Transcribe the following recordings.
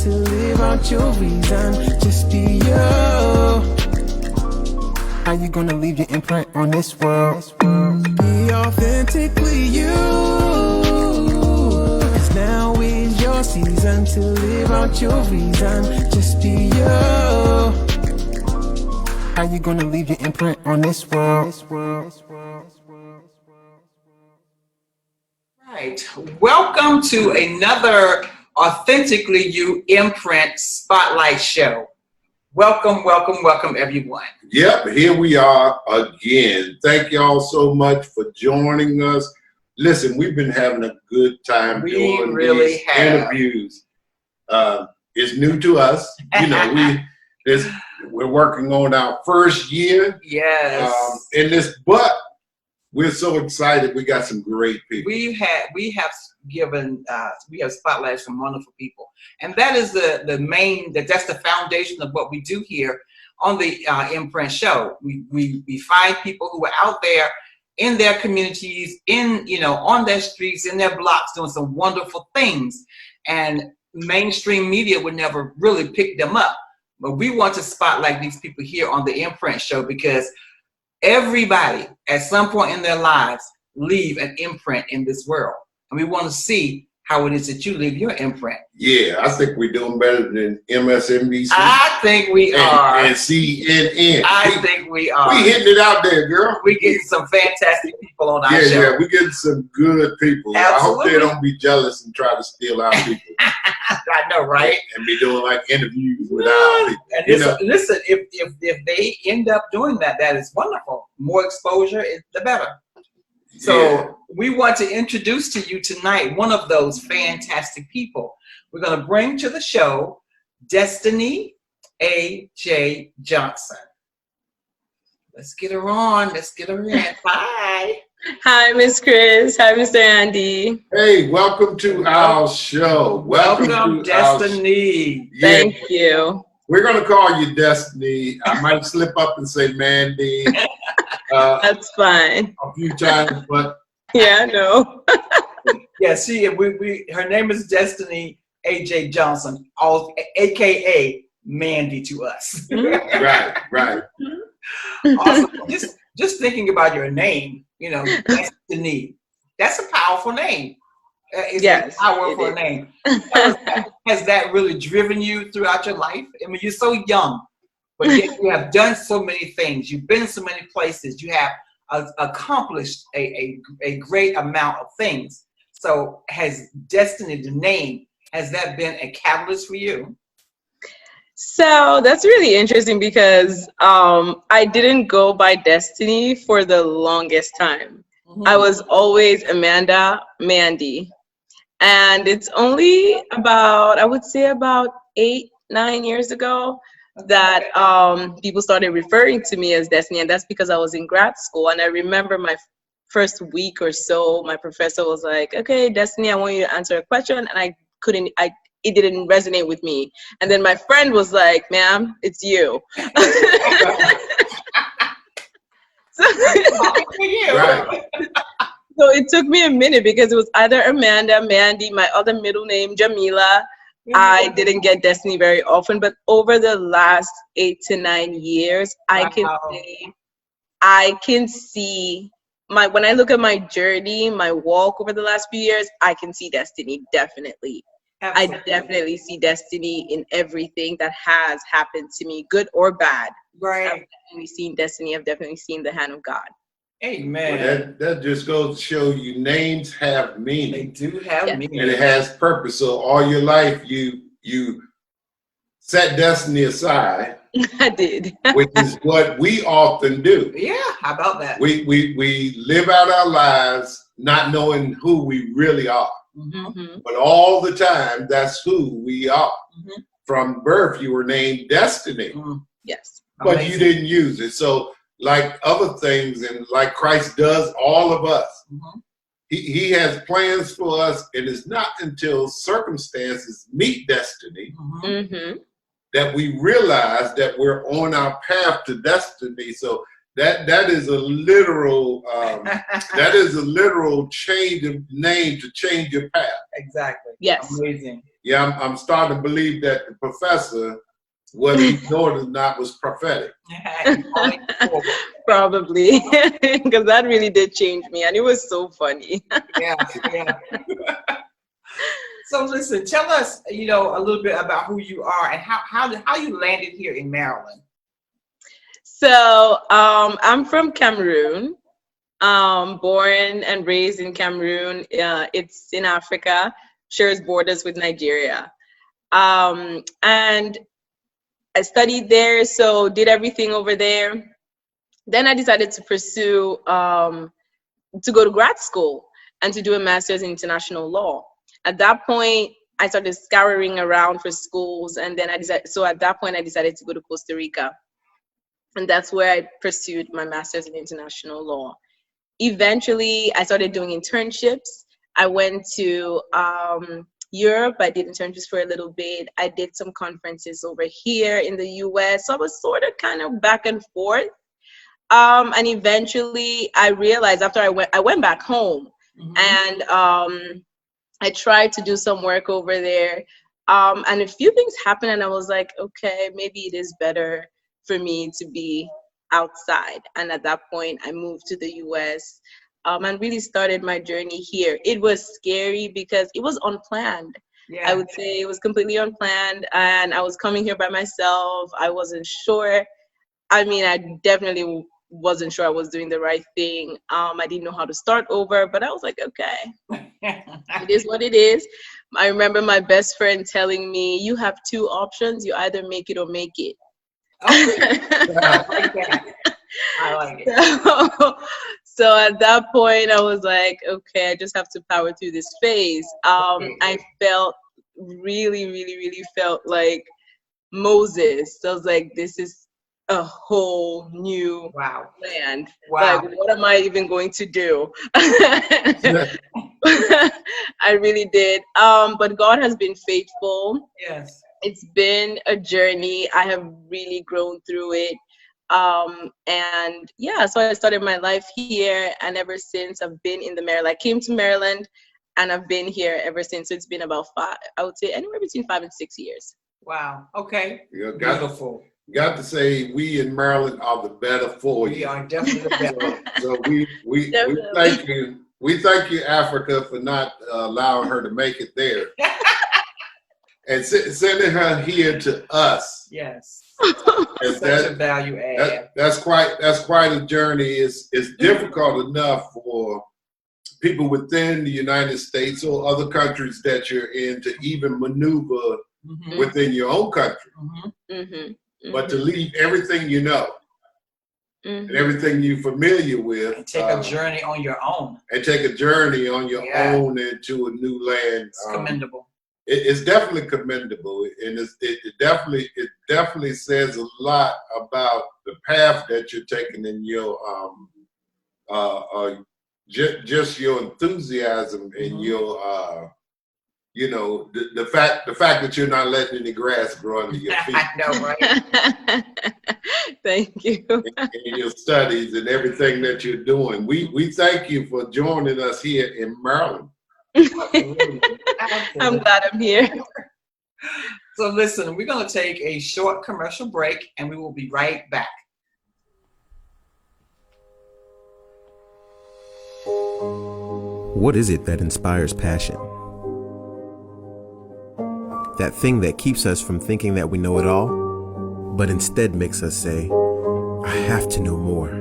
to live out your reason. Just be you. How you gonna leave your imprint on this world? Be authentically you. 'Cause now is your season to live out your reason. Just be you. How you gonna leave your imprint on this world? Right. Welcome to another Authentically You Imprint Spotlight Show. Welcome, welcome, welcome, everyone. Yep, here we are again. Thank y'all so much for joining us. Listen, we've been having a good time doing these interviews. It's new to us. You know, we're working on our first year. Yes. In this, but we're so excited. We got some great people. We have spotlighted some wonderful people, and that is that's the foundation of what we do here on the Imprint Show. We find people who are out there in their communities, on their streets, in their blocks, doing some wonderful things, and mainstream media would never really pick them up. But we want to spotlight these people here on the Imprint Show because everybody at some point in their lives leave an imprint in this world. And we want to see how it is that you leave your imprint. Yeah, I think we're doing better than MSNBC. I think we are. And CNN. I think we are. We hitting it out there, girl. We getting some fantastic people on our show. Yeah, we getting some good people. Absolutely. I hope they don't be jealous and try to steal our people. I know, right? And be doing like interviews with our people. And listen, if they end up doing that, that is wonderful. More exposure, the better. So we want to introduce to you tonight one of those fantastic people. We're going to bring to the show Destiny A.J. Johnson. Let's get her on. Let's get her in. Hi. Hi, Miss Chris. Hi, Mr. Andy. Hey, welcome to our show. Welcome, Destiny. Thank you. We're going to call you Destiny. I might slip up and say Mandy. That's fine. A few times, but yeah, no. Yeah, her name is Destiny A.J. Johnson, aka Mandy to us. Right. Awesome. Just thinking about your name, Destiny. That's a powerful name. It's a powerful name. Has that really driven you throughout your life? I mean, you're so young, but yet you have done so many things. You've been so many places. You have accomplished a great amount of things. So has Destiny, the name, has that been a catalyst for you? So that's really interesting because I didn't go by Destiny for the longest time. Mm-hmm. I was always Amanda, Mandy. And it's only about 8-9 years ago that people started referring to me as Destiny, and that's because I was in grad school. And I remember my first week or so, my professor was like, "Okay, Destiny, I want you to answer a question," and it didn't resonate with me. And then my friend was like, "Ma'am, it's you." Right. So it took me a minute because it was either Amanda, Mandy, my other middle name, Jamila. I didn't get Destiny very often, but over the last 8 to 9 years, I can see when I look at my journey, my walk over the last few years, I can see Destiny, definitely. Absolutely. I definitely see Destiny in everything that has happened to me, good or bad. Right. I've definitely seen Destiny. I've definitely seen the hand of God. Amen. Well, that just goes to show you names have meaning. They do have meaning. And it has purpose. So all your life you set Destiny aside. I did. Which is what we often do. Yeah, how about that? We live out our lives not knowing who we really are. Mm-hmm. But all the time, that's who we are. Mm-hmm. From birth, you were named Destiny. Mm-hmm. Yes. But Amazing. you didn't use it. So like other things and like Christ does all of us, mm-hmm. he has plans for us. And it's not until circumstances meet destiny mm-hmm. that we realize that we're on our path to destiny. So that is a literal change of name to change your path. Exactly. Yes. Amazing. Yeah, I'm starting to believe that the professor, whether he knew it or not, was prophetic. Probably, because that really did change me, and it was so funny. Yeah. So listen, tell us, a little bit about who you are and how you landed here in Maryland. So I'm from Cameroon, born and raised in Cameroon. It's in Africa, shares borders with Nigeria. And I studied there, so did everything over there. Then I decided to pursue, to go to grad school and to do a master's in international law. At that point, I started scouring around for schools, and then at that point, I decided to go to Costa Rica. And that's where I pursued my master's in international law. Eventually, I started doing internships. I went to Europe. I did internships for a little bit. I did some conferences over here in the US. So I was sort of kind of back and forth. And eventually I realized after I went back home, and I tried to do some work over there. And a few things happened, and I was like, okay, maybe it is better for me to be outside. And at that point, I moved to the US and really started my journey here. It was scary because it was unplanned. Yeah. I would say it was completely unplanned, and I was coming here by myself. I wasn't sure. I mean, I definitely wasn't sure I was doing the right thing. I didn't know how to start over, but I was like, okay, it is what it is. I remember my best friend telling me, you have two options. You either make it or make it. I like that. I like it. So at that point, I was like, okay, I just have to power through this phase. I felt really felt like Moses. So I was like, this is a whole new land. Wow. Like, what am I even going to do? I really did. But God has been faithful. Yes. It's been a journey. I have really grown through it. And yeah, so I started my life here, and ever since I've been in the Maryland. I came to Maryland, and I've been here ever since. So it's been about 5, I would say anywhere between 5 and 6 years. Wow. Okay. Beautiful. Got to say, we in Maryland are the better for you. We are definitely the better. So we thank you. We thank you, Africa, for not allowing her to make it there. And sending her here to us. Yes. Such a value add. That's quite a journey. It's difficult enough for people within the United States or other countries that you're in to even maneuver within your own country. But to leave everything you know and everything you're familiar with. And take a journey on your own. And take a journey on your own into a new land. It's commendable. It's definitely commendable, and it definitely says a lot about the path that you're taking in your just your enthusiasm and your the fact that you're not letting any grass grow under your feet. I know, right? Thank you. In your studies and everything that you're doing, we thank you for joining us here in Maryland. I'm glad I'm here. So listen, we're going to take a short commercial break, and we will be right back. What is it that inspires passion? That thing that keeps us from thinking that we know it all, but instead makes us say, I have to know more.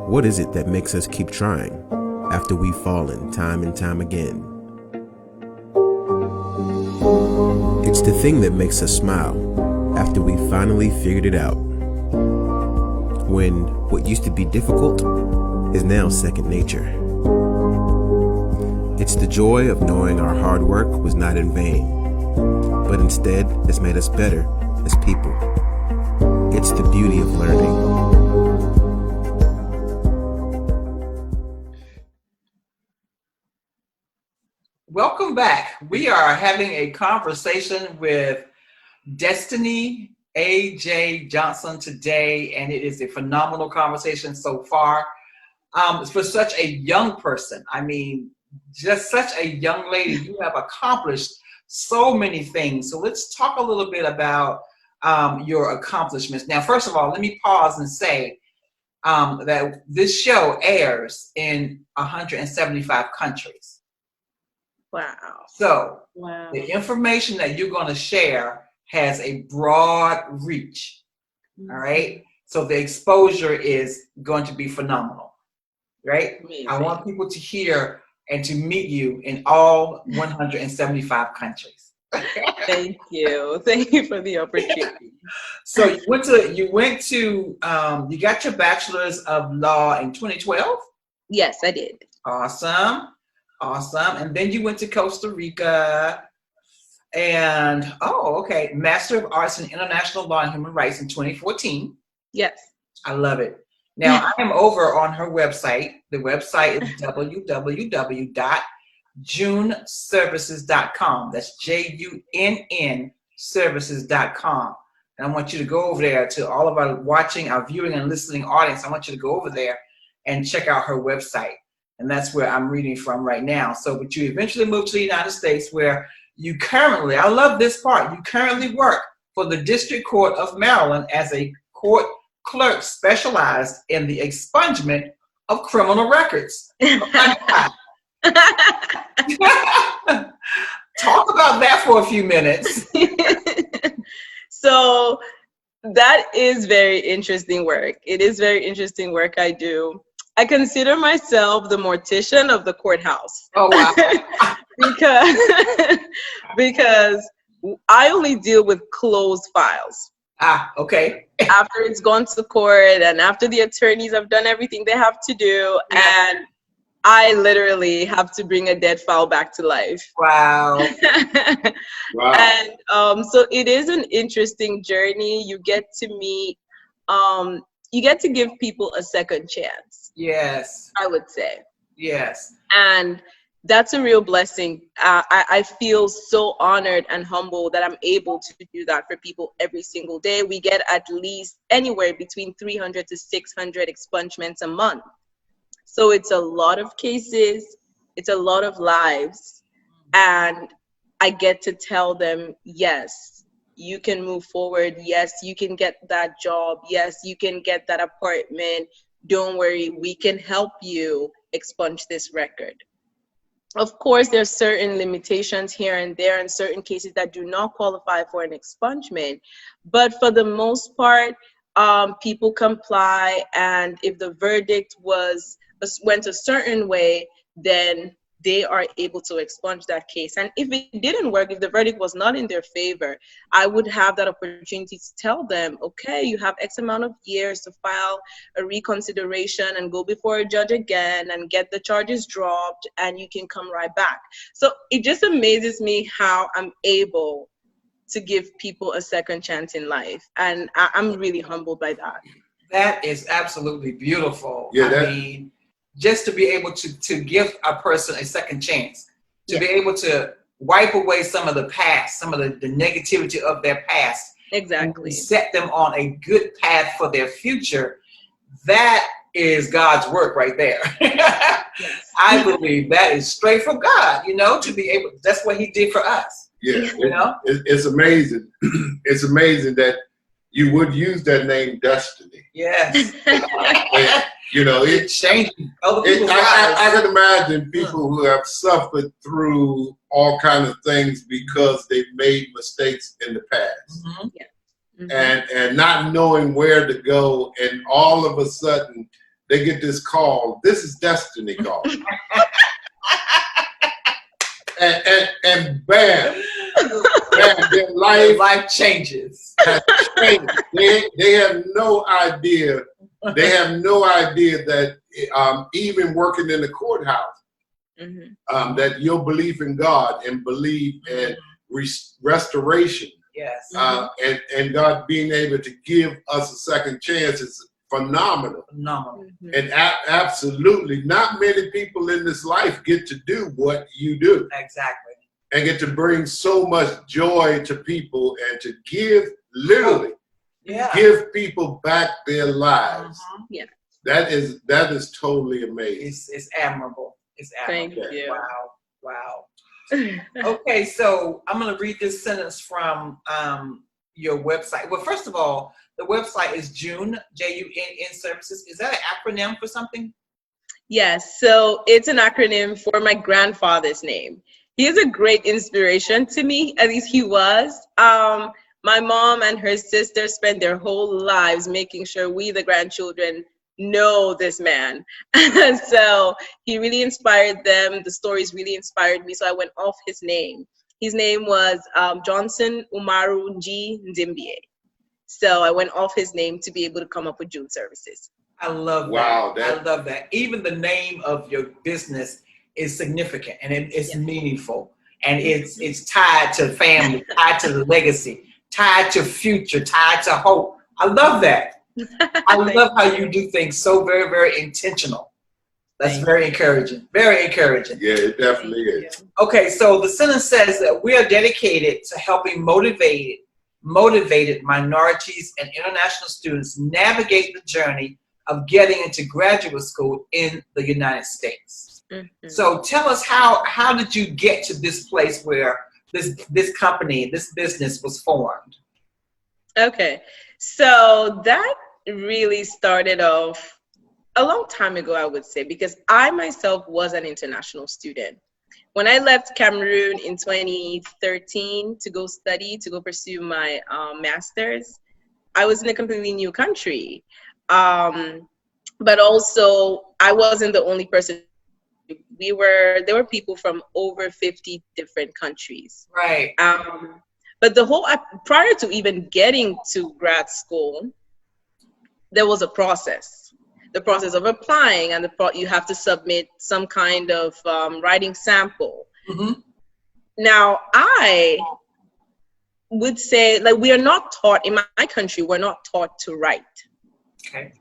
What is it that makes us keep trying after we've fallen time and time again? It's the thing that makes us smile after we finally figured it out. When what used to be difficult is now second nature. It's the joy of knowing our hard work was not in vain, but instead has made us better as people. It's the beauty of learning. Welcome back. We are having a conversation with Destiny A.J. Johnson today, and it is a phenomenal conversation so far. For such a young person, I mean, just such a young lady, you have accomplished so many things. So let's talk a little bit about your accomplishments. Now, first of all, let me pause and say that this show airs in 175 countries. Wow. So Wow. the information that you're going to share has a broad reach. All right. So the exposure is going to be phenomenal. Right. Amazing. I want people to hear and to meet you in all 175 countries. Thank you. Thank you for the opportunity. So you got your bachelor's of law in 2012? Yes, I did. Awesome. And then you went to Costa Rica and, Master of Arts in International Law and Human Rights in 2014. Yes. I love it. Now, I am over on her website. The website is www.junnservices.com. That's JUNN services.com. And I want you to go over there to all of our watching, our viewing and listening audience. I want you to go over there and check out her website. And that's where I'm reading from right now. So, but you eventually moved to the United States where you currently, I love this part, you currently work for the District Court of Maryland as a court clerk specialized in the expungement of criminal records. Talk about that for a few minutes. So that is very interesting work. It is very interesting work I do. I consider myself the mortician of the courthouse. Oh, wow. because I only deal with closed files. Ah, okay. After it's gone to court and after the attorneys have done everything they have to do, and I literally have to bring a dead file back to life. Wow. Wow. And so it is an interesting journey. You get to meet, you get to give people a second chance. Yes. I would say. Yes. And that's a real blessing. I feel so honored and humbled that I'm able to do that for people every single day. We get at least anywhere between 300 to 600 expungements a month. So it's a lot of cases, it's a lot of lives, and I get to tell them, yes, you can move forward. Yes, you can get that job. Yes, you can get that apartment. Don't worry, we can help you expunge this record. Of course, there's certain limitations here and there in certain cases that do not qualify for an expungement. But for the most part, people comply. And if the verdict went a certain way, then they are able to expunge that case. And if it didn't work, if the verdict was not in their favor, I would have that opportunity to tell them, okay, you have X amount of years to file a reconsideration and go before a judge again and get the charges dropped, and you can come right back. So it just amazes me how I'm able to give people a second chance in life. And I'm really humbled by that. That is absolutely beautiful. Yeah, I mean, just to be able to give a person a second chance, to be able to wipe away some of the past, some of the negativity of their past. Exactly. And set them on a good path for their future. That is God's work right there. Yes. I believe that is straight from God, to be able, that's what he did for us. Yeah, It's amazing. It's amazing that you would use that name Destiny. Yes. It's changing other people's lives. I can imagine people who have suffered through all kinds of things because they've made mistakes in the past. Mm-hmm. Yeah. Mm-hmm. And not knowing where to go, and all of a sudden they get this call. This is Destiny call. and bam, their life changes. has changed. They have no idea. They have no idea that even working in the courthouse, that your belief in God and belief in restoration, yes, and God being able to give us a second chance is phenomenal. Phenomenal. And absolutely, not many people in this life get to do what you do. Exactly. And get to bring so much joy to people and to give, literally, give people back their lives. Yeah. That is totally amazing. It's admirable. It's admirable. Thank you. Wow. Okay, so I'm going to read this sentence from your website. Well, first of all, the website is June, J-U-N-N Services. Is that an acronym for something? Yes, so it's an acronym for my grandfather's name. He is a great inspiration to me, at least he was. My mom and her sister spent their whole lives making sure we, the grandchildren, know this man. So he really inspired them. The stories really inspired me, so I went off his name. His name was Johnson Umaru G. Nzimbie. So I went off his name to be able to come up with June Services. I love that. Wow, I love that. Even the name of your business is significant, and it's meaningful, and it's tied to family, tied to the legacy, tied to future, tied to hope. I love that. I love how you do things so very, very intentional. That's very encouraging. Very encouraging. Yeah, it definitely is. Okay, so the sentence says that we are dedicated to helping motivated minorities and international students navigate the journey of getting into graduate school in the United States. Mm-hmm. So tell us, how did you get to this place where this company, this business was formed? Okay, so that really started off a long time ago, I would say, because I myself was an international student. When I left Cameroon in 2013 to go pursue my master's, I was in a completely new country. But also, I wasn't the only person. There were people from over 50 different countries. Right. But prior to even getting to grad school, there was a process. The process of applying, and you have to submit some kind of writing sample. Mm-hmm. Now, I would say, like, we are not taught, in my country, we're not taught to write. Okay.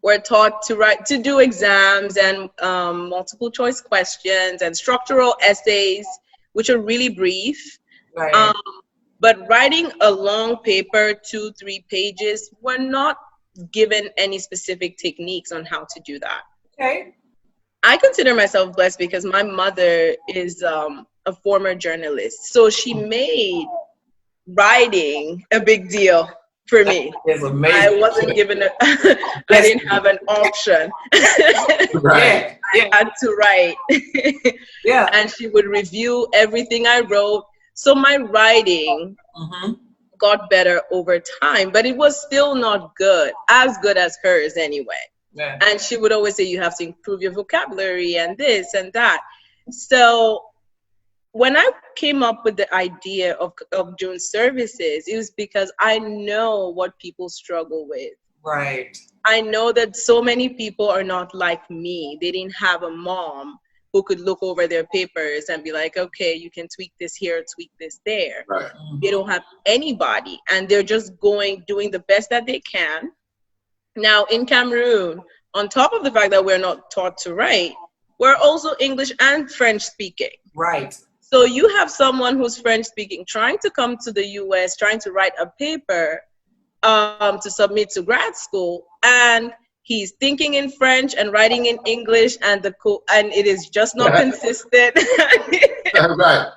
We're taught to do exams and multiple choice questions and structural essays, which are really brief. Right. But writing a long paper, 2-3 pages, we're not given any specific techniques on how to do that. Okay. I consider myself blessed because my mother is a former journalist. So she made writing a big deal for me. It's amazing. I wasn't given I didn't have an option. Right. I had to write. Yeah. And she would review everything I wrote. So my writing got better over time, but it was still not as good as hers anyway. Yeah. And she would always say, you have to improve your vocabulary and this and that. So when I came up with the idea of June Services, it was because I know what people struggle with. Right. I know that so many people are not like me. They didn't have a mom who could look over their papers and be like, okay, you can tweak this here, tweak this there. Right. They don't have anybody, and they're just doing the best that they can. Now, in Cameroon, on top of the fact that we're not taught to write, we're also English and French speaking. Right. So you have someone who's French speaking trying to come to the US, trying to write a paper to submit to grad school, and he's thinking in French and writing in English, and it is just not consistent. Right.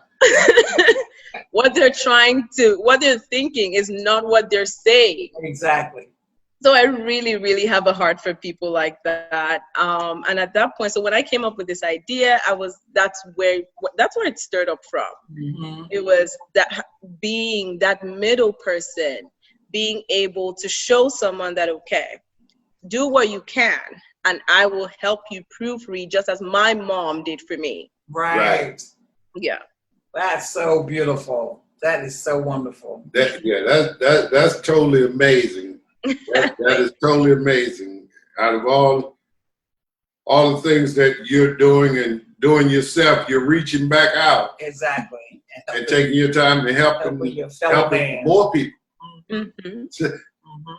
What they're thinking is not what they're saying. Exactly. So I really, really have a heart for people like that. And at that point, so when I came up with this idea, that's where it stirred up from. Mm-hmm. It was that being that middle person, being able to show someone that, okay, do what you can, and I will help you proofread just as my mom did for me. Right. Yeah. That's so beautiful. That is so wonderful. That's totally amazing. That is totally amazing. Out of all the things that you're doing and doing yourself, you're reaching back out. Exactly. And taking your time to help more people. Mm-hmm. Mm-hmm.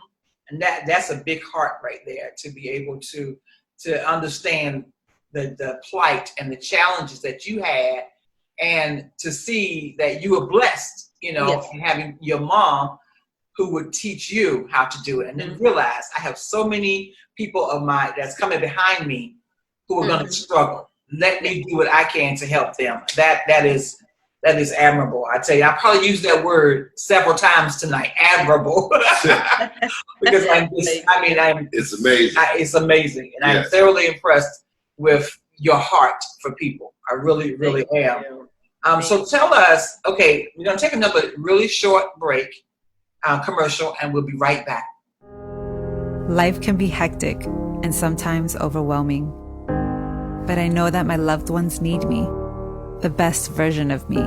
And that's a big heart right there, to be able to understand the plight and the challenges that you had, and to see that you were blessed, yes, in having your mom who would teach you how to do it, and then realize I have so many people of mine that's coming behind me who are going to struggle. Let me do what I can to help them. That is That is admirable. I tell you, I probably used that word several times tonight. Admirable, because it's amazing. It's amazing, and Yes. I'm thoroughly impressed with your heart for people. I really, really am. So tell us. Okay, we're gonna take another really short break, commercial, and we'll be right back. Life can be hectic and sometimes overwhelming, but I know that my loved ones need me, the best version of me.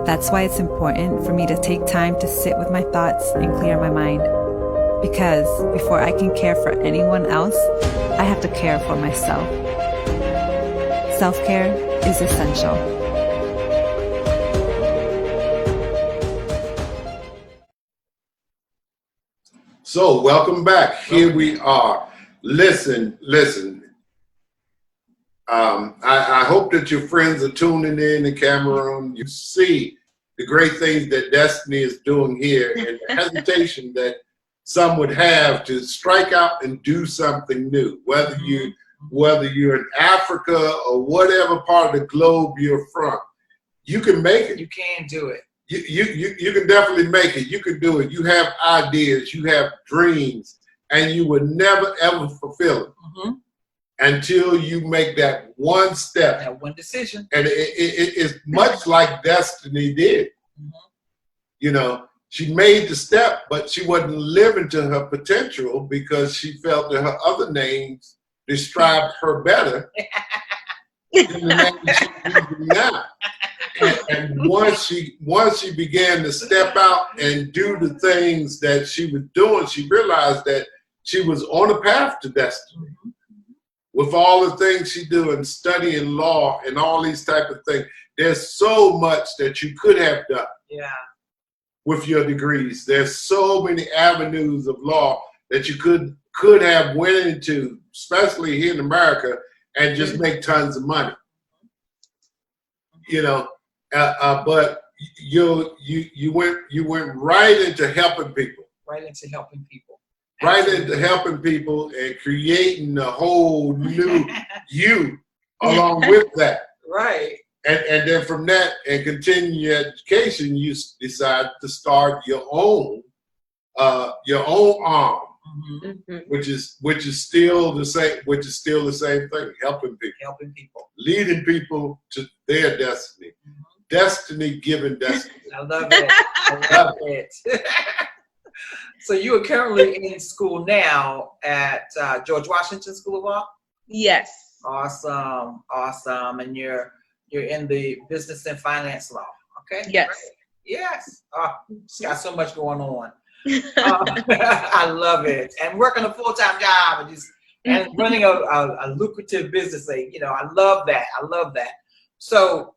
That's why it's important for me to take time to sit with my thoughts and clear my mind. Because before I can care for anyone else, I have to care for myself. Self-care is essential. So welcome back. Here we are. Listen. I hope that your friends are tuning in Cameroon. You see the great things that Destiny is doing here, and the hesitation that some would have to strike out and do something new. Whether you're in Africa or whatever part of the globe you're from, you can make it. You can do it. You can definitely make it. You can do it. You have ideas, you have dreams, and you would never ever fulfill it until you make that one step. That one decision. And it's much like Destiny did. You know, she made the step, but she wasn't living to her potential because she felt that her other names described her better than the name she's using now. And once she began to step out and do the things that she was doing, she realized that she was on a path to destiny. With all the things she do and studying law and all these type of things, there's so much that you could have done with your degrees. There's so many avenues of law that you could have went into, especially here in America, and just make tons of money. You know, but you went right into helping people. Right into helping people. Right Absolutely. into helping people and creating a whole new you along with that. Right. And then from that and continue your education, you decide to start your own arm, which is still the same thing, helping people, leading people to their destiny. Destiny given destiny. I love it. I love it. So you are currently in school now at George Washington School of Law? Yes. Awesome. And you're in the business and finance law, okay? Yes. Yes. Oh, it's got so much going on. I love it. And working a full-time job and running a lucrative business. You know, I love that. So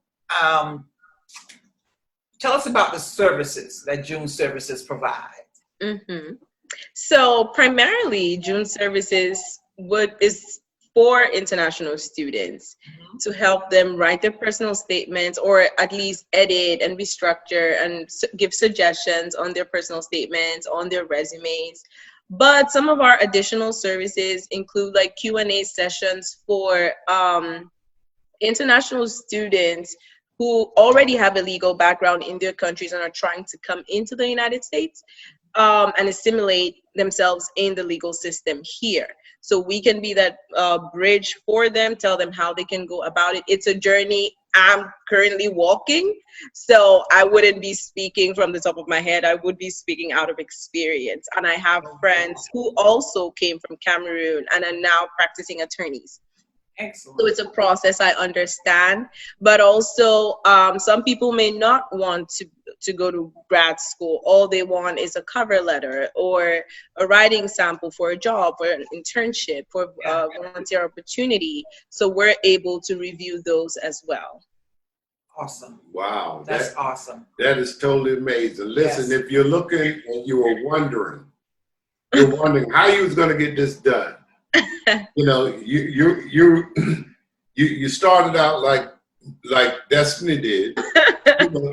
tell us about the services that June Services provide. So primarily, June Services is for international students to help them write their personal statements, or at least edit and restructure and give suggestions on their personal statements, on their resumes. But some of our additional services include like Q&A sessions for international students who already have a legal background in their countries and are trying to come into the United States and assimilate themselves in the legal system here. So we can be that bridge for them, tell them how they can go about it. It's a journey I'm currently walking, so I wouldn't be speaking from the top of my head. I would be speaking out of experience. And I have friends who also came from Cameroon and are now practicing attorneys. Excellent. So it's a process I understand, but also some people may not want to go to grad school. All they want is a cover letter or a writing sample for a job or an internship or a volunteer opportunity. So we're able to review those as well. Awesome. Wow. That's awesome. That is totally amazing. Listen, if you're looking and you are wondering how you was going to get this done, you know, you started out like Destiny did.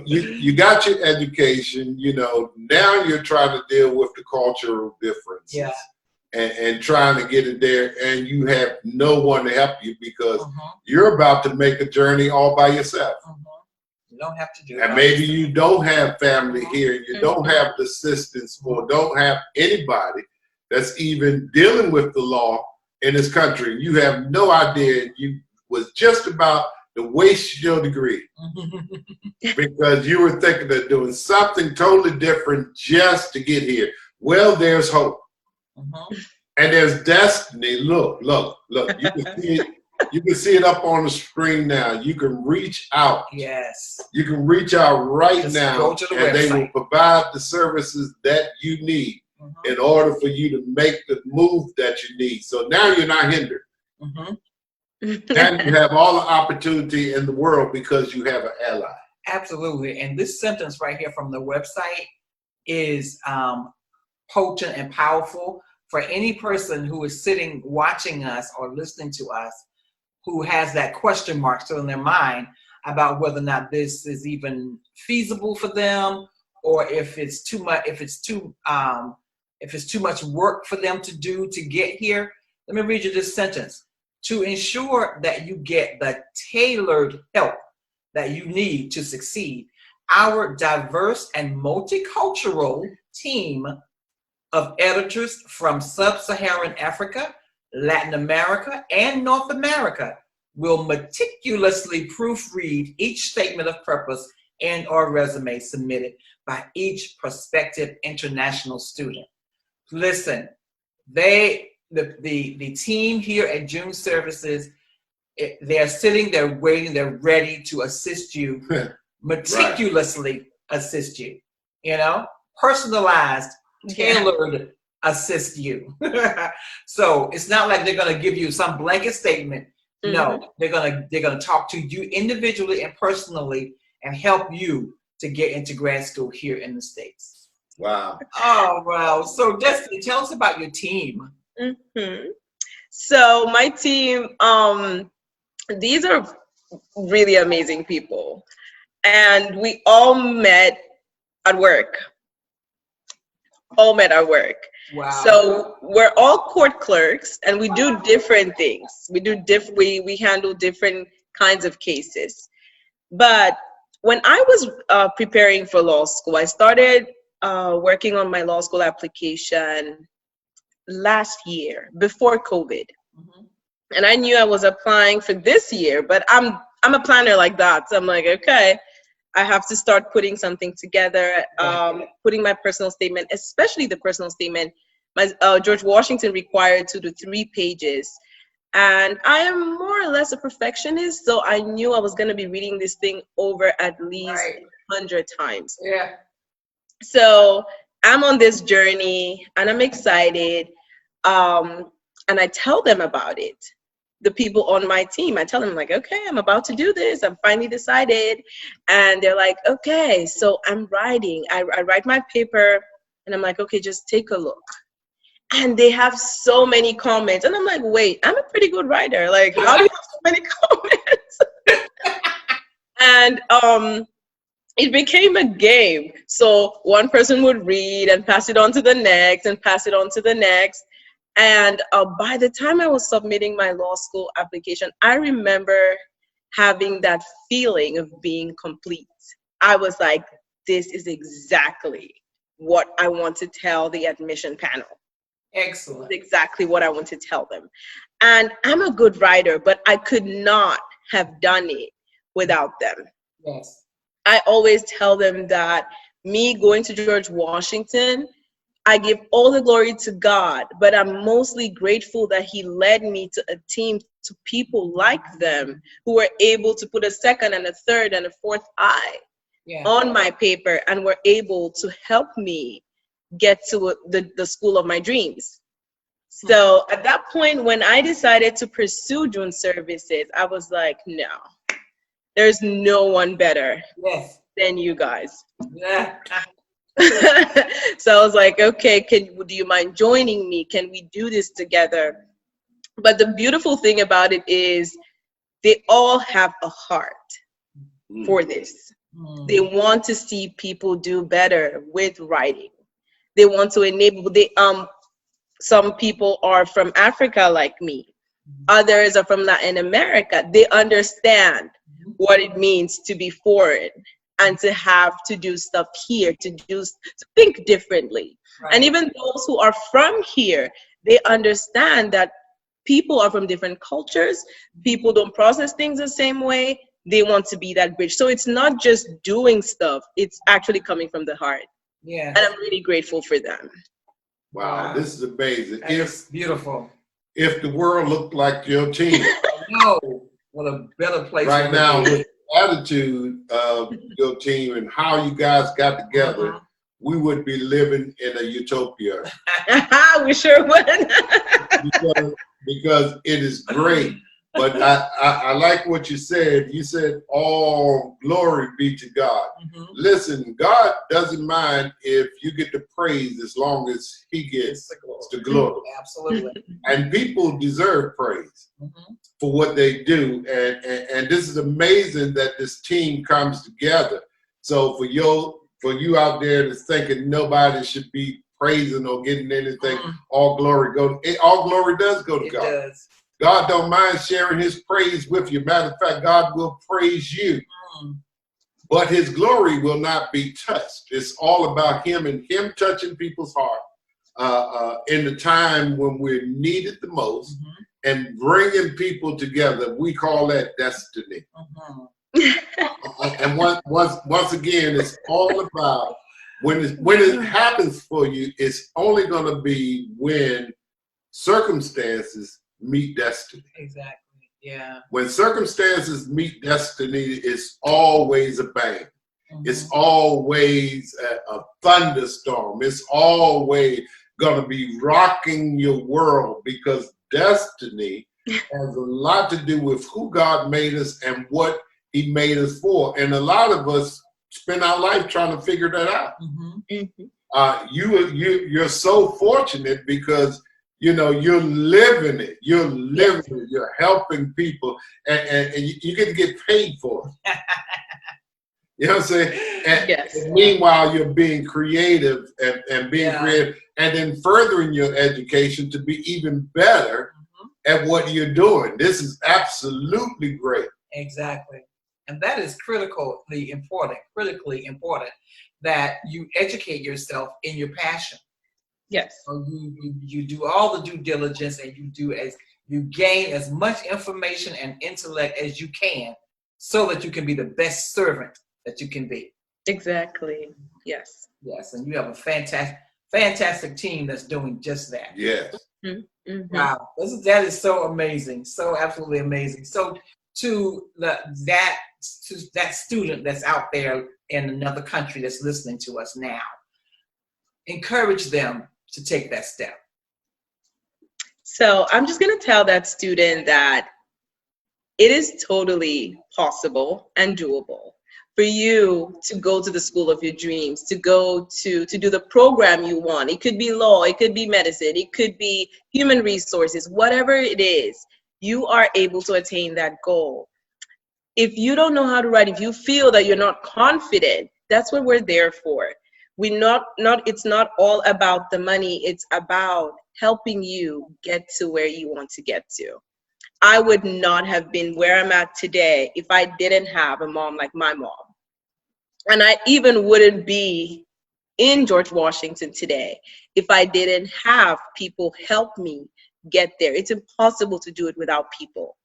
You got your education. You know, now you're trying to deal with the cultural differences and trying to get it there, and you have no one to help you because you're about to make a journey all by yourself. You don't have to do And it. maybe you don't have family here, you don't have the assistance, or don't have anybody that's even dealing with the law in this country. You have no idea. You was just about to waste your degree because you were thinking of doing something totally different just to get here. Well, there's hope. And there's destiny. Look. You can see it. You can see it up on the screen now. You can reach out. Yes. You can reach out right Just now, go to the and they website. will provide the services that you need in order for you to make the move that you need. So now you're not hindered. Now you have all the opportunity in the world because you have an ally. Absolutely. And this sentence right here from the website is potent and powerful for any person who is sitting watching us or listening to us who has that question mark still in their mind about whether or not this is even feasible for them, or if it's too much, if it's too much work for them to do to get here. Let me read you this sentence. To ensure that you get the tailored help that you need to succeed, our diverse and multicultural team of editors from Sub-Saharan Africa, Latin America, and North America will meticulously proofread each statement of purpose and or resume submitted by each prospective international student. Listen, the team here at June Services, they're sitting, they're waiting, they're ready to assist you, meticulously assist you, personalized, tailored assist you. So it's not like they're going to give you some blanket statement. No, they're going to talk to you individually and personally and help you to get into grad school here in the States. Wow. Oh, wow. So Destiny, tell us about your team. So my team, these are really amazing people, and we all met at work. Wow. So we're all court clerks, and we do different things. We handle different kinds of cases. But when I was preparing for law school, I started working on my law school application last year before COVID. And I knew I was applying for this year, but I'm a planner like that. So I'm like, okay, I have to start putting something together, putting my personal statement, especially the personal statement. My George Washington required 2 to 3 pages. And I am more or less a perfectionist, so I knew I was going to be reading this thing over at least 100 times. Yeah. So I'm on this journey, and I'm excited. And I tell them about it. The people on my team, I tell them, like, okay, I'm about to do this. I'm finally decided. And they're like, okay. So I'm writing. I write my paper, and I'm like, okay, just take a look. And they have so many comments. And I'm like, wait, I'm a pretty good writer. Like, how do you have so many comments? And it became a game. So one person would read and pass it on to the next and pass it on to the next. And by the time I was submitting my law school application, I remember having that feeling of being complete. I was like, this is exactly what I want to tell the admission panel. Excellent. Exactly what I want to tell them. And I'm a good writer, but I could not have done it without them. Yes. I always tell them that me going to George Washington, I give all the glory to God, but I'm mostly grateful that He led me to a team, to people like them who were able to put a second and a third and a fourth eye on my paper and were able to help me get to the school of my dreams. So at that point, when I decided to pursue June Services, I was like, no, there's no one better than you guys. So I was like, okay, do you mind joining me? Can we do this together? But the beautiful thing about it is they all have a heart for this. They want to see people do better with writing. They want to enable, some people are from Africa like me. Others are from Latin America. They understand what it means to be foreign and to have to do stuff here, to think differently. Right. And even those who are from here, they understand that people are from different cultures. People don't process things the same way. They want to be that bridge. So it's not just doing stuff, it's actually coming from the heart. Yeah. And I'm really grateful for them. Wow, this is amazing. It's beautiful. If the world looked like your team. No, what a better place Right it now, would be. with the attitude of your team and how you guys got together, we would be living in a utopia. We sure would. because it is great. But I like what you said. You said, all glory be to God. Listen, God doesn't mind if you get the praise as long as he gets the glory. Absolutely. And people deserve praise for what they do. And this is amazing that this team comes together. So for you out there that's thinking nobody should be praising or getting anything, all glory does go to It God. does. God don't mind sharing his praise with you. Matter of fact, God will praise you. But his glory will not be touched. It's all about him and him touching people's heart in the time when we're needed the most and bringing people together. We call that destiny. And once again, it's all about when it happens for you, it's only going to be when circumstances meet destiny. Exactly. Yeah. When circumstances meet destiny, it's always a bang. It's always a thunderstorm. It's always going to be rocking your world, because destiny has a lot to do with who God made us and what he made us for. And a lot of us spend our life trying to figure that out. You're so fortunate because you're living it. You're living it. You're helping people, and you get to get paid for it. You know what I'm saying? And meanwhile, you're being creative and being creative, and then furthering your education to be even better at what you're doing. This is absolutely great. Exactly. And that is critically important that you educate yourself in your passion. Yes. So you do all the due diligence, and you gain as much information and intellect as you can, so that you can be the best servant that you can be. Exactly. Yes. Yes, and you have a fantastic team that's doing just that. Yes. Wow, that is so amazing, so absolutely amazing. So to that student that's out there in another country that's listening to us now, encourage them to take that step. So I'm just going to tell that student that it is totally possible and doable for you to go to the school of your dreams, to go to do the program you want. It could be law, it could be medicine, it could be human resources, whatever it is, you are able to attain that goal. If you don't know how to write, if you feel that you're not confident, that's what we're there for. It's not all about the money, it's about helping you get to where you want to get to. I would not have been where I'm at today if I didn't have a mom like my mom. And I even wouldn't be in George Washington today if I didn't have people help me get there. It's impossible to do it without people.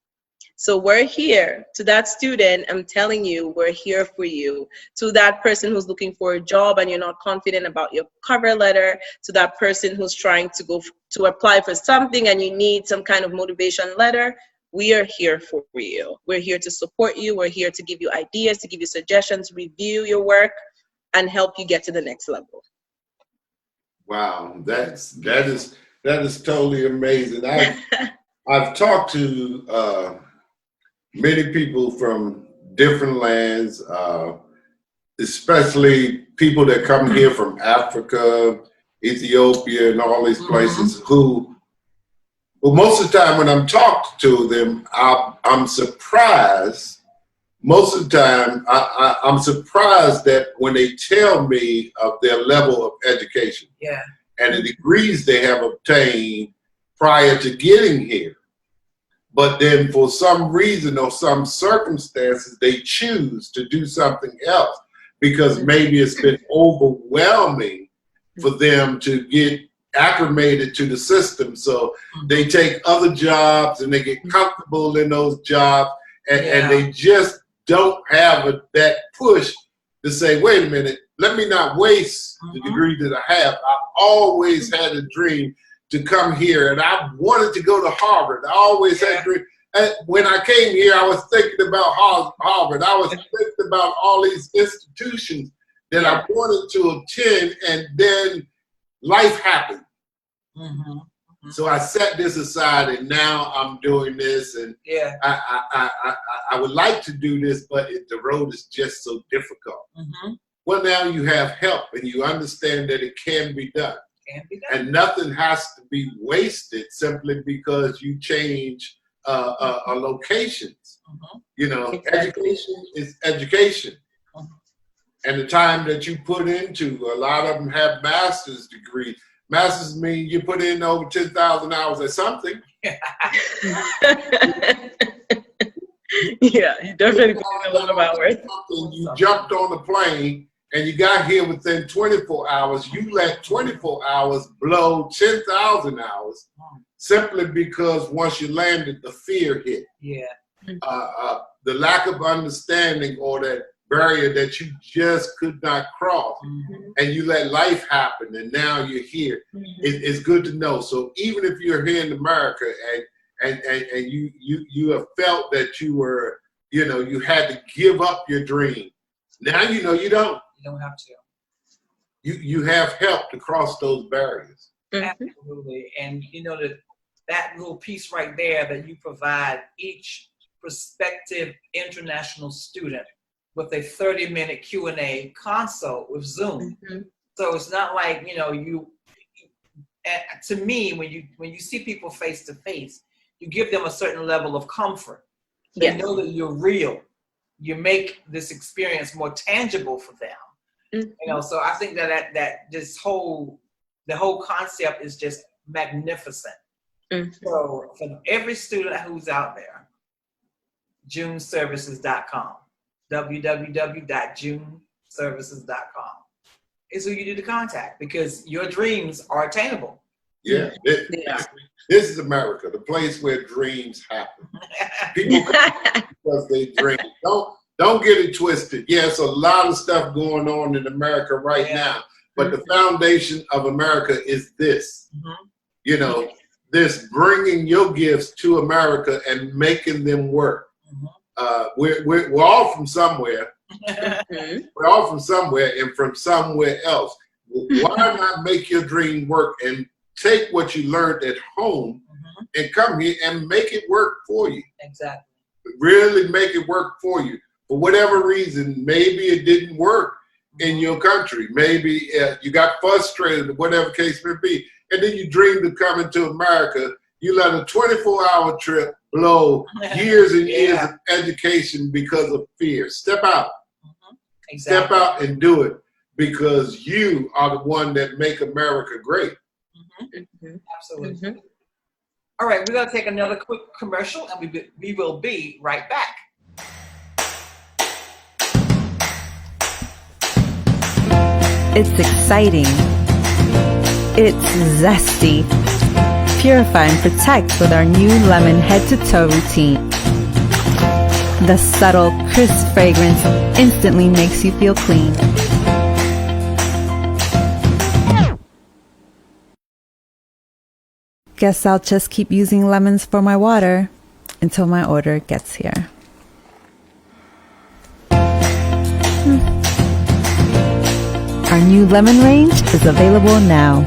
So we're here. To that student, I'm telling you, we're here for you. To that person who's looking for a job and you're not confident about your cover letter, to that person who's trying to go to apply for something and you need some kind of motivation letter, we are here for you. We're here to support you. We're here to give you ideas, to give you suggestions, review your work, and help you get to the next level. Wow, that is totally amazing. I've talked to many people from different lands, especially people that come here from Africa, Ethiopia, and all these places who most of the time when I'm talking to them, I'm surprised. Most of the time, I'm surprised that when they tell me of their level of education and the degrees they have obtained prior to getting here, but then for some reason or some circumstances, they choose to do something else because maybe it's been overwhelming for them to get acclimated to the system. So they take other jobs and they get comfortable in those jobs, and they just don't have that push to say, wait a minute, let me not waste the degree that I have. I always had a dream to come here, and I wanted to go to Harvard. I always had a dream. And when I came here, I was thinking about Harvard. I was thinking about all these institutions that I wanted to attend, and then life happened. So I set this aside, and now I'm doing this, and I would like to do this, but the road is just so difficult. Well, now you have help, and you understand that it can be done. And nothing has to be wasted simply because you change locations. You know, education is education. And the time that you put into, a lot of them have master's degrees. Masters mean you put in over 10,000 hours at something. Yeah, you definitely put in a lot of hours. You jumped on the plane and you got here within 24 hours. You let 24 hours blow 10,000 hours simply because once you landed, the fear hit. The lack of understanding or that barrier that you just could not cross, and you let life happen, and now you're here. It's good to know. So even if you're here in America and you have felt that you were, you know, you had to give up your dream, now you know you don't. You don't have to. You have help to cross those barriers. Absolutely. And you know that little piece right there that you provide each prospective international student with a 30-minute Q&A consult with Zoom. So it's not like, you know, to me, when you see people face to face, you give them a certain level of comfort. They know that you're real. You make this experience more tangible for them. You know, so I think that the whole concept is just magnificent. So for every student who's out there, JuneServices.com. www.juneservices.com is who you need to contact because your dreams are attainable. This is America, the place where dreams happen. People come because they dream. Don't get it twisted. Yes, a lot of stuff going on in America right now, but the foundation of America is this. You know, this bringing your gifts to America and making them work. We're all from somewhere. We're all from somewhere and from somewhere else. Why not make your dream work and take what you learned at home and come here and make it work for you? Exactly. Really make it work for you. For whatever reason, maybe it didn't work in your country. Maybe you got frustrated, whatever case may be. And then you dreamed of coming to America. You let a 24-hour trip blow years and years of education because of fear. Step out. Step out and do it because you are the one that make America great. Absolutely. All right, we're going to take another quick commercial and we will be right back. It's exciting. It's zesty. Purify and protect with our new lemon head-to-toe routine. The subtle, crisp fragrance instantly makes you feel clean. Guess I'll just keep using lemons for my water until my order gets here. Our new lemon range is available now.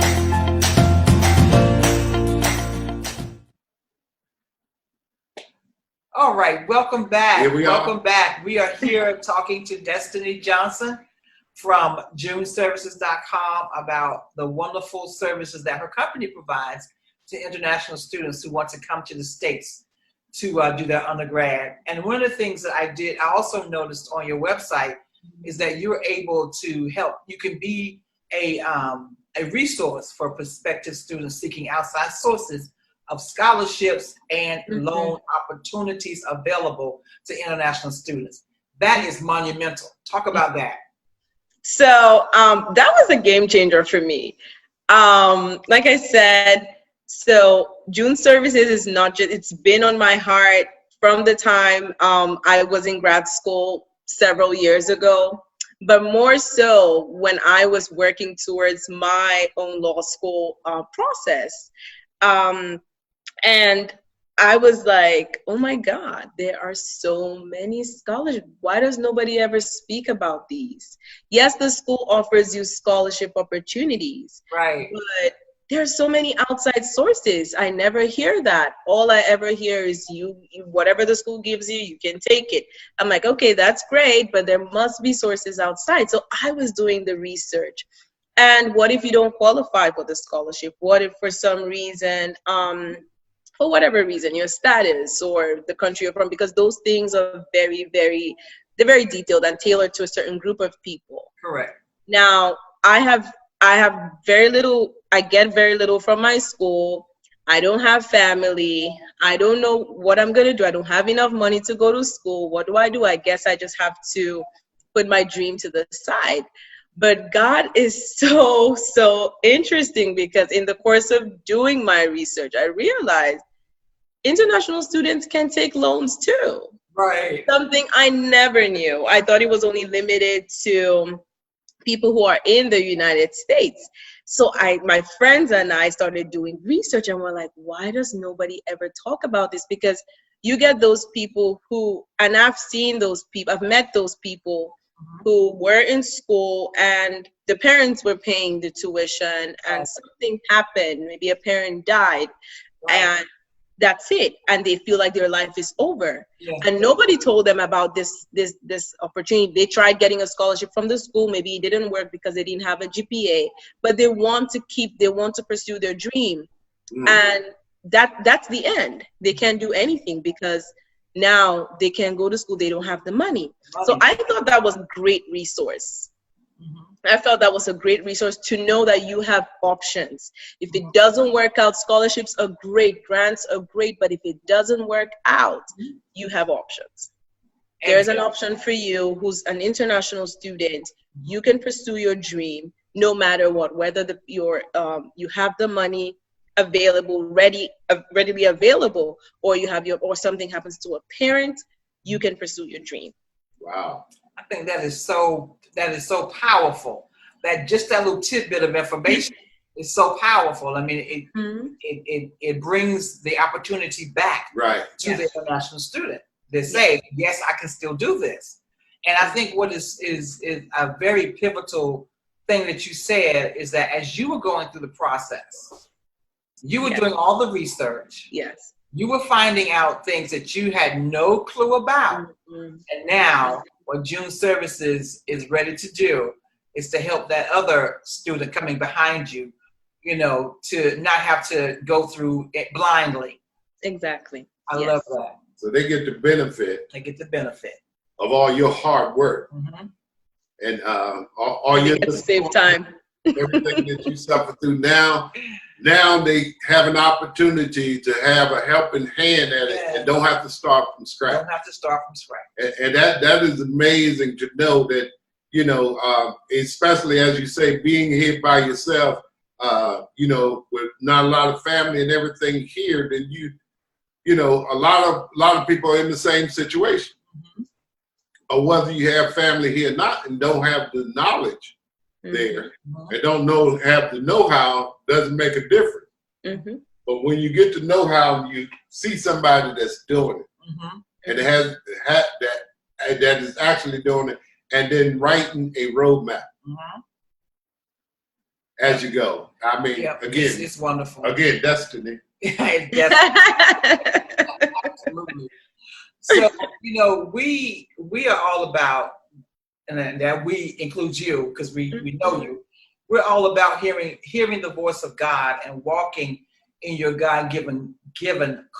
All right, welcome back. Here we are. Welcome back. We are here talking to Destiny Johnson from JuneServices.com about the wonderful services that her company provides to international students who want to come to the States to do their undergrad. And one of the things that I also noticed on your website is that you're able to help. You can be a resource for prospective students seeking outside sources of scholarships and loan opportunities available to international students. That is monumental. Talk about that. So that was a game changer for me. Like I said, so June Services is not just, it's been on my heart from the time I was in grad school several years ago, but more so when I was working towards my own law school process. And I was like, oh my God, there are so many scholarships. Why does nobody ever speak about these? Yes, the school offers you scholarship opportunities. Right. But there's so many outside sources. I never hear that. All I ever hear is you whatever the school gives you, you can take it. I'm like, okay, that's great, but there must be sources outside. So I was doing the research. And what if you don't qualify for the scholarship? What if for some reason, for whatever reason, your status or the country you're from, because those things are very, very, they're very detailed and tailored to a certain group of people. Correct. Now, I have very little, I get very little from my school. I don't have family. I don't know what I'm going to do. I don't have enough money to go to school. What do? I guess I just have to put my dream to the side. But God is so interesting, because in the course of doing my research, I realized international students can take loans too. Right. Something I never knew. I thought it was only limited to people who are in the United States. So my friends and I started doing research, and we're like, why does nobody ever talk about this? Because you get those people who, and I've seen those people, I've met those people who were in school and the parents were paying the tuition and something happened, maybe a parent died, and that's it, and they feel like their life is over. And nobody told them about this opportunity. They tried getting a scholarship from the school, maybe it didn't work because they didn't have a GPA, but they want to pursue their dream. And that's the end. They can't do anything because now they can't go to school, they don't have the money. So I thought that was a great resource. I felt that was a great resource to know that you have options. If it doesn't work out, scholarships are great, grants are great, but if it doesn't work out, you have options. There's an option for you who's an international student. You can pursue your dream no matter what, whether you have the money available, readily available, or or something happens to a parent, you can pursue your dream. Wow. I think that is so powerful. That just that little tidbit of information is so powerful. I mean, it brings the opportunity back to the international student. They say, yes, I can still do this. And I think what is a very pivotal thing that you said is that as you were going through the process, you were doing all the research. Yes. You were finding out things that you had no clue about. And now what June Services is ready to do is to help that other student coming behind you, to not have to go through it blindly. Exactly. I love that. So they get the benefit. They get the benefit Of all your hard work. And all your save time. Everything that you suffer through now they have an opportunity to have a helping hand at it and don't have to start from scratch. Don't have to start from scratch. And that is amazing to know that, especially as you say, being here by yourself, with not a lot of family and everything here, then a lot of people are in the same situation. Or whether you have family here or not and don't have the knowledge there and don't have the know-how, doesn't make a difference. But when you get the know-how, you see somebody that's doing it and that is actually doing it, and then writing a roadmap as you go. I mean, again, it's wonderful. Again, destiny. Absolutely. So, we are all about, and that we includes you because we know you. We're all about hearing the voice of God and walking in your God-given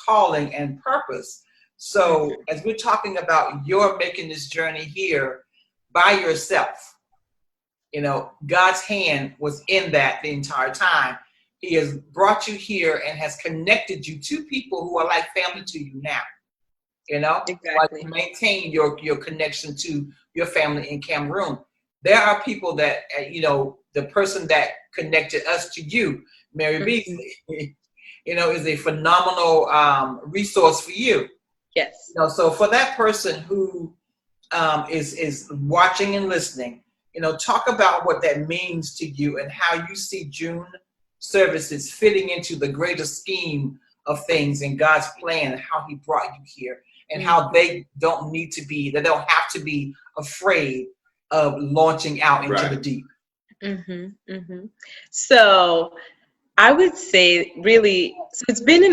calling and purpose. So as we're talking about your making this journey here by yourself, God's hand was in that the entire time. He has brought you here and has connected you to people who are like family to you now. You know, Exactly. like maintain your connection to your family in Cameroon. There are people that, you know, the person that connected us to you, Mary Beasley, you know, is a phenomenal resource for you. Yes. You know, so for that person who is watching and listening, you know, talk about what that means to you and how you see June services fitting into the greater scheme of things in God's plan and how he brought you here and how they don't have to be afraid of launching out into the deep. So I would say really, so it's been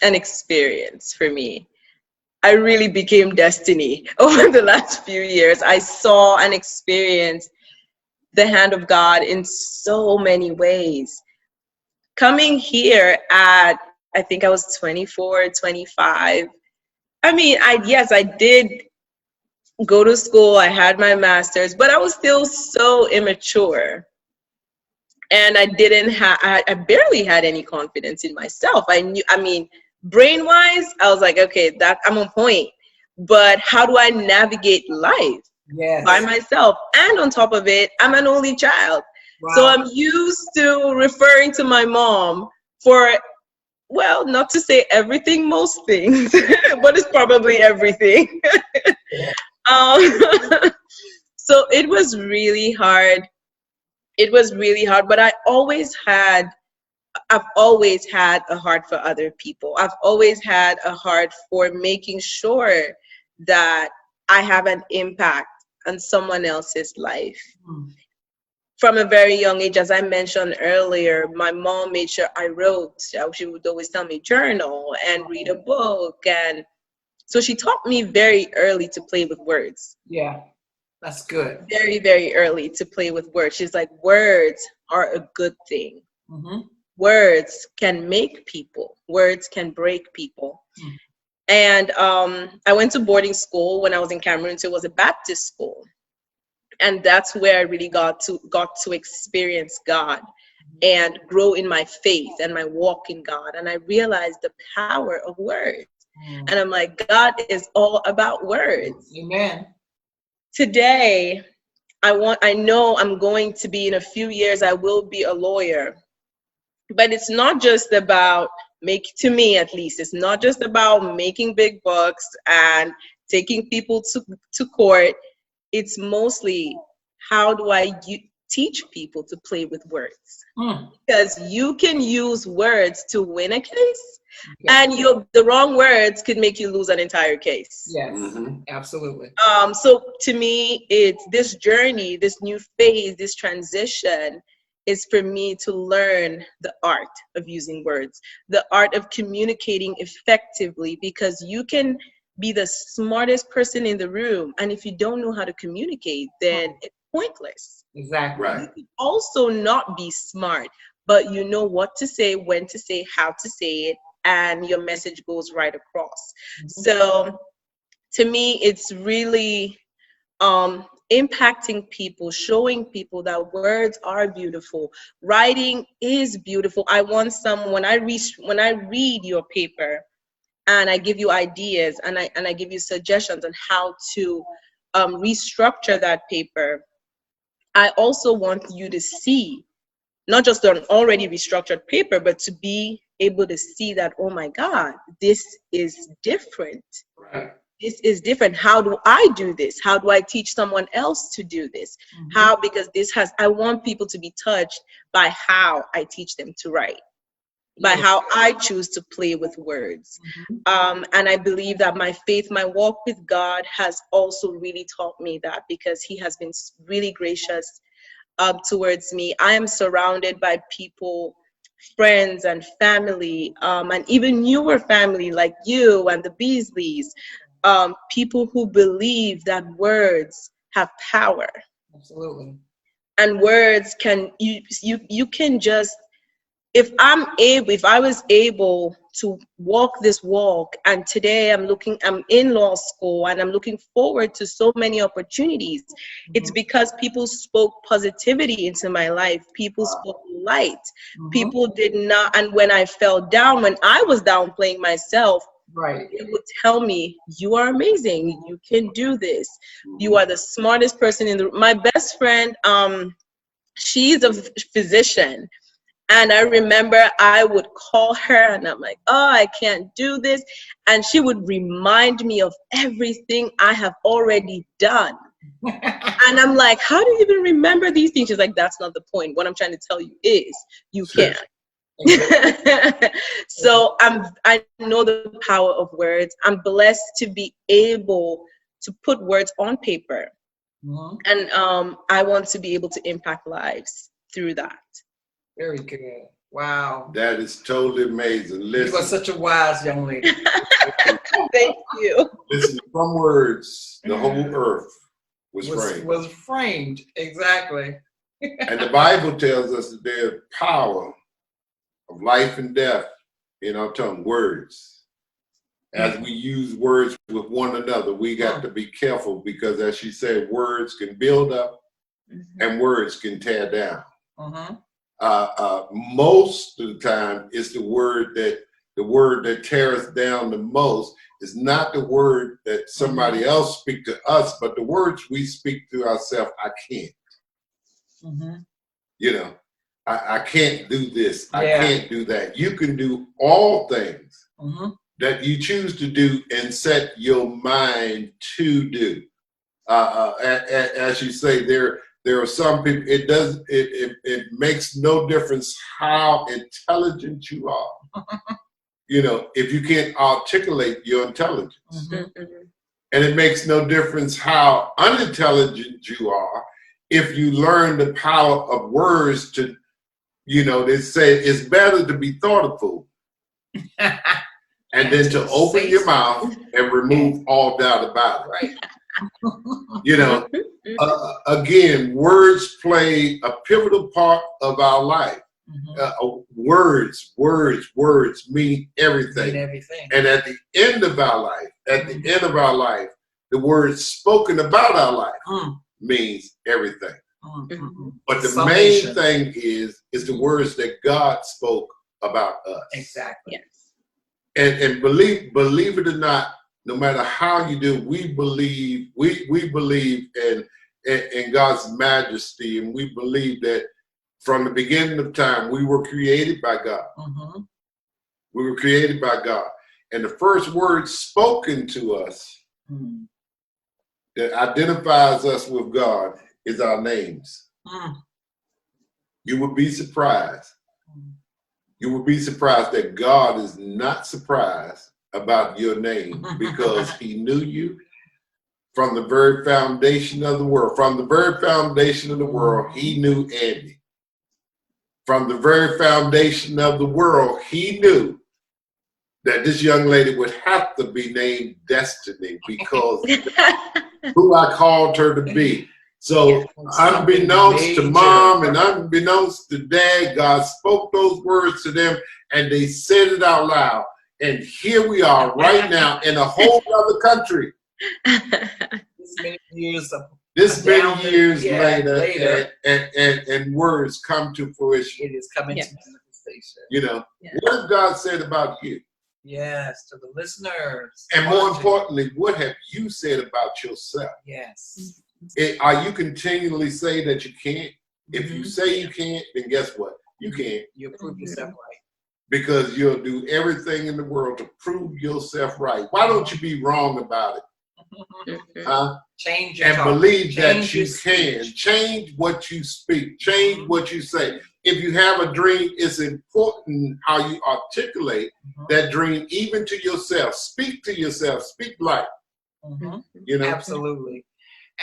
an experience for me. I really became Destiny over the last few years. I saw and experienced the hand of God in so many ways. Coming here at, I think I was 24, 25. I mean, I did go to school. I had my master's, but I was still so immature. And I barely had any confidence in myself. Brain-wise, I was like, okay, that I'm on point. But how do I navigate life by myself? And on top of it, I'm an only child. Wow. So I'm used to referring to my mom for, well, not to say everything, most things, but it's probably everything. So it was really hard. But I've always had a heart for other people. I've always had a heart for making sure that I have an impact on someone else's life. From a very young age, as I mentioned earlier, my mom made sure I wrote. She would always tell me journal and read a book. And so she taught me very early to play with words. Yeah, that's good. Very, very early to play with words. She's like, words are a good thing. Words can make people. Words can break people. And I went to boarding school when I was in Cameroon. So it was a Baptist school. And that's where I really got to experience God and grow in my faith and my walk in God. And I realized the power of words. And I'm like, God is all about words. Amen. Today, I know I'm going to be, in a few years, I will be a lawyer. But it's not just about to me at least, it's not just about making big bucks and taking people to court. It's mostly, how do I teach people to play with words? Because you can use words to win a case, and the wrong words could make you lose an entire case. Yes, absolutely. So to me, it's this journey, this new phase, this transition is for me to learn the art of using words, the art of communicating effectively, because you can be the smartest person in the room, and if you don't know how to communicate, then it's pointless. Exactly. Right. You can also not be smart, but you know what to say, when to say, how to say it, and your message goes right across. So to me, it's really impacting people, showing people that words are beautiful. Writing is beautiful. I want when I read your paper, and I give you ideas, and I give you suggestions on how to restructure that paper, I also want you to see, not just an already restructured paper, but to be able to see that, oh my God, this is different. Right. This is different. How do I do this? How do I teach someone else to do this? Because I want people to be touched by how I teach them to write, by how I choose to play with words. And I believe that my faith, my walk with God has also really taught me that, because he has been really gracious towards me. I am surrounded by people, friends and family, and even newer family like you and the Beasleys, people who believe that words have power. Absolutely. And words can, you can just, if I was able to walk this walk, and today I'm in law school and I'm looking forward to so many opportunities, it's because people spoke positivity into my life. People spoke light. People did not, and when I fell down, when I was downplaying myself, it would tell me, you are amazing, you can do this, you are the smartest person in the room. My best friend, she's a physician. And I remember I would call her and I'm like, oh, I can't do this. And she would remind me of everything I have already done. And I'm like, how do you even remember these things? She's like, that's not the point. What I'm trying to tell you is you can. So I know the power of words. I'm blessed to be able to put words on paper. And I want to be able to impact lives through that. Very good. Wow. That is totally amazing. Listen, you are such a wise young lady. Thank you. Listen, from words, the whole earth was framed. Was framed, exactly. And the Bible tells us that there's power of life and death in our tongue, words. As we use words with one another, we got to be careful because, as she said, words can build up and words can tear down. Most of the time, it's the word that tears down the most is not the word that somebody else speak to us, but the words we speak to ourselves. I can't. You know, I can't do this. I can't do that. You can do all things that you choose to do and set your mind to do. As you say, there are some people, it makes no difference how intelligent you are. You know, if you can't articulate your intelligence. And it makes no difference how unintelligent you are if you learn the power of words to, you know, they say it's better to be thought a fool and then to open your mouth and remove all doubt about it. Right. You know, again, words play a pivotal part of our life. Words mean everything. And at the end of our life, the words spoken about our life means everything. But the main thing is the words that God spoke about us. Exactly. Yes. And believe it or not, no matter how you do, we believe in God's majesty, and we believe that from the beginning of time we were created by God. We were created by God, and the first word spoken to us that identifies us with God is our names. You would be surprised. You would be surprised that God is not surprised about your name because he knew you from the very foundation of the world. From the very foundation of the world, he knew Andy. From the very foundation of the world, he knew that this young lady would have to be named Destiny because who I called her to be. So unbeknownst to mom and unbeknownst to dad, God spoke those words to them and they said it out loud. And here we are right now in a whole other country. This many years later, and words come to fruition. It is coming to manifestation. You know, what has God said about you? Yes, to the listeners. And more importantly, what have you said about yourself? Yes. Are you continually saying that you can't? If you say you can't, then guess what? You can't. You prove yourself right. Because you'll do everything in the world to prove yourself right. Why don't you be wrong about it? Change your and talk. believe that Change you your can. speech. Change what you speak. Change what you say. If you have a dream, it's important how you articulate that dream, even to yourself. Speak to yourself. Speak life. You know? Absolutely.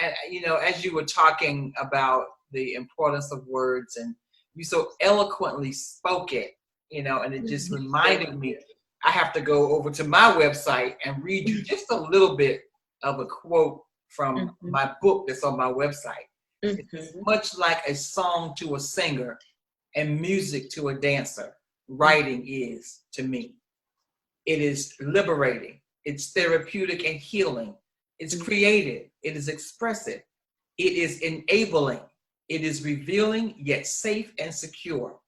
And, you know, as you were talking about the importance of words, and you so eloquently spoke it, you know, and it just reminded me, I have to go over to my website and read you just a little bit of a quote from my book that's on my website. It's much like a song to a singer and music to a dancer. writing is to me. It is liberating. It's therapeutic and healing. It's creative. It is expressive. It is enabling. It is revealing, yet safe and secure.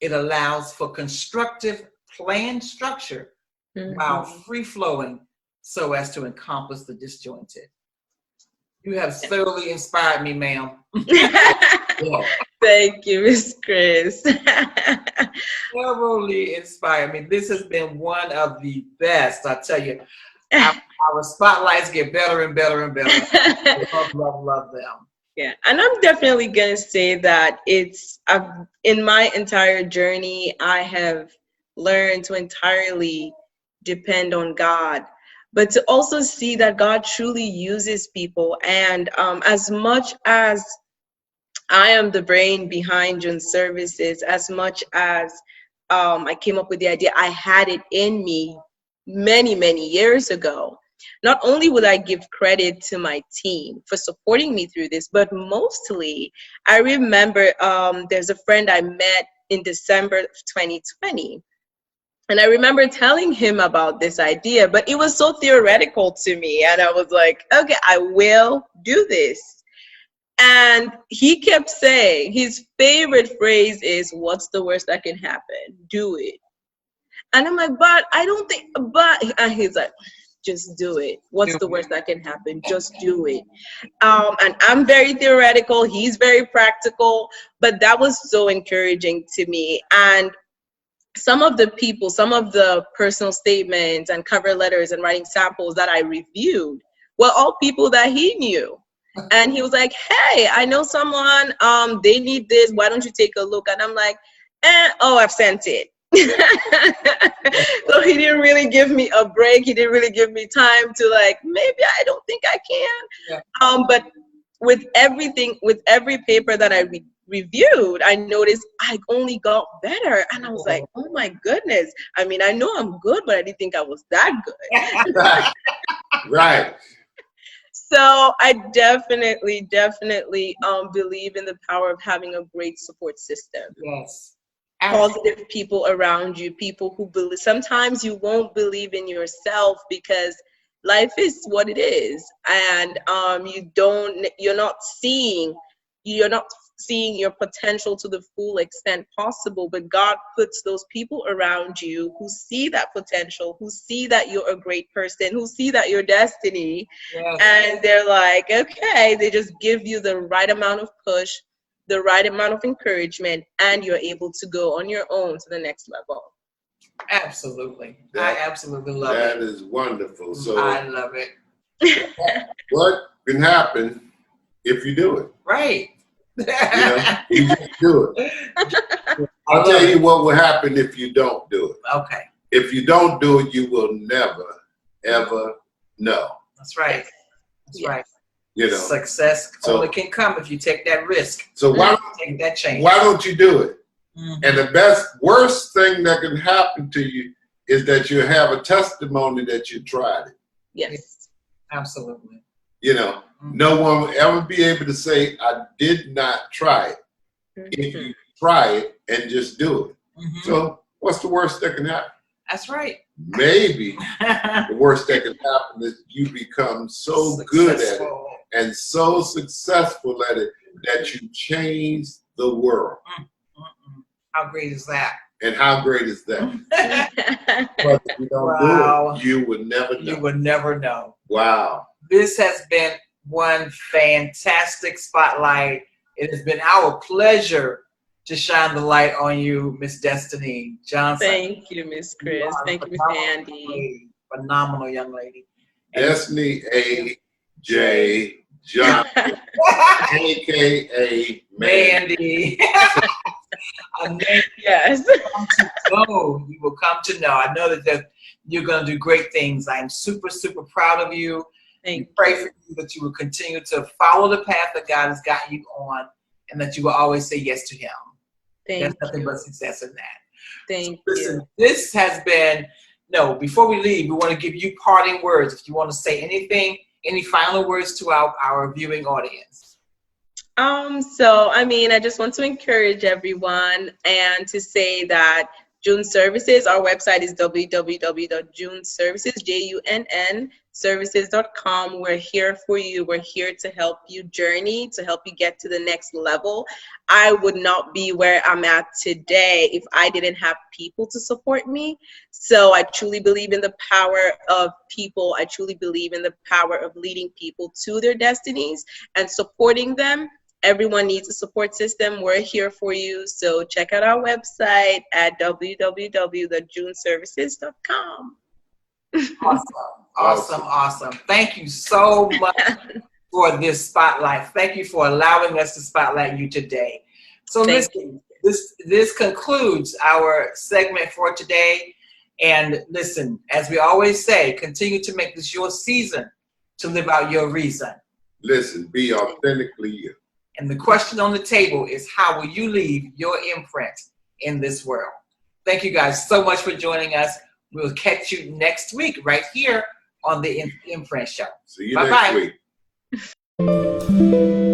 It allows for constructive planned structure while free-flowing so as to encompass the disjointed. You have thoroughly inspired me, ma'am. Yeah. Thank you, Miss Chris. Thoroughly inspired me. This has been one of the best, I tell you. Our spotlights get better and better and better. I love them. Yeah, and I'm definitely going to say that in my entire journey, I have learned to entirely depend on God, but to also see that God truly uses people. And as much as I am the brain behind Jones Services, as much as I came up with the idea, I had it in me many, many years ago. Not only would I give credit to my team for supporting me through this, but mostly I remember there's a friend I met in December of 2020. And I remember telling him about this idea, but it was so theoretical to me. And I was like, okay, I will do this. And he kept saying his favorite phrase is, what's the worst that can happen? Do it. And I'm like, but I don't think, and he's like, just do it. What's the worst that can happen? Just do it. And I'm very theoretical. He's very practical. But that was so encouraging to me. And some of the personal statements and cover letters and writing samples that I reviewed were all people that he knew. And he was like, hey, I know someone, they need this. Why don't you take a look? And I'm like, I've sent it. So he didn't really give me a break. He didn't really give me time to maybe I don't think I can. Yeah. But with every paper that I reviewed, I noticed I only got better. And I was like, oh my goodness. I mean, I know I'm good, but I didn't think I was that good. Right. So I definitely believe in the power of having a great support system. Yes. Positive people around you, people who believe. Sometimes you won't believe in yourself because life is what it is, and you're not seeing your potential to the full extent possible. But God puts those people around you who see that potential, who see that you're a great person, who see that you're destiny, and they're like, okay, they just give you the right amount of push, the right amount of encouragement, and you're able to go on your own to the next level. Absolutely. I absolutely love it. That is wonderful. So I love it. What can happen if you do it? Right. You just do it. I'll tell you what will happen if you don't do it. Okay. If you don't do it, you will never, ever know. That's right. That's right. Success only can come if you take that risk. So why take that chance? Why don't you do it? Mm-hmm. And the worst thing that can happen to you is that you have a testimony that you tried it. Yes. Absolutely. No one will ever be able to say, I did not try it. If you try it and just do it. So what's the worst that can happen? That's right. Maybe the worst that can happen is you become so good at it and so successful at it that you change the world. How great is that? And how great is that? But if you don't do it, you would never know. You would never know. Wow. This has been one fantastic spotlight. It has been our pleasure to shine the light on you, Miss Destiny Johnson. Thank you, Miss Chris. Thank you, Miss Andy. Phenomenal young lady. Destiny A.J. Johnson, a.k.a. Mandy. Yes. You will come to know. I know that you're going to do great things. I'm super, super proud of you. Thank you. Pray for you that you will continue to follow the path that God has got you on, and that you will always say yes to Him. There's nothing but success in that. Thank Listen, you. This has been, before we leave, we want to give you parting words. If you want to say anything, any final words to our viewing audience. I just want to encourage everyone and to say that June Services. Our website is www.junservices, JUNN, We're here for you. We're here to help you journey, to help you get to the next level. I would not be where I'm at today if I didn't have people to support me. So I truly believe in the power of people. I truly believe in the power of leading people to their destinies and supporting them. Everyone needs a support system. We're here for you. So check out our website at www.junservices.com. Awesome. Thank you so much for this spotlight. Thank you for allowing us to spotlight you today. So this concludes our segment for today. And listen, as we always say, continue to make this your season to live out your reason. Listen, be authentically you. And the question on the table is, how will you leave your imprint in this world? Thank you guys so much for joining us. We'll catch you next week right here on the Imprint Show. See you next week.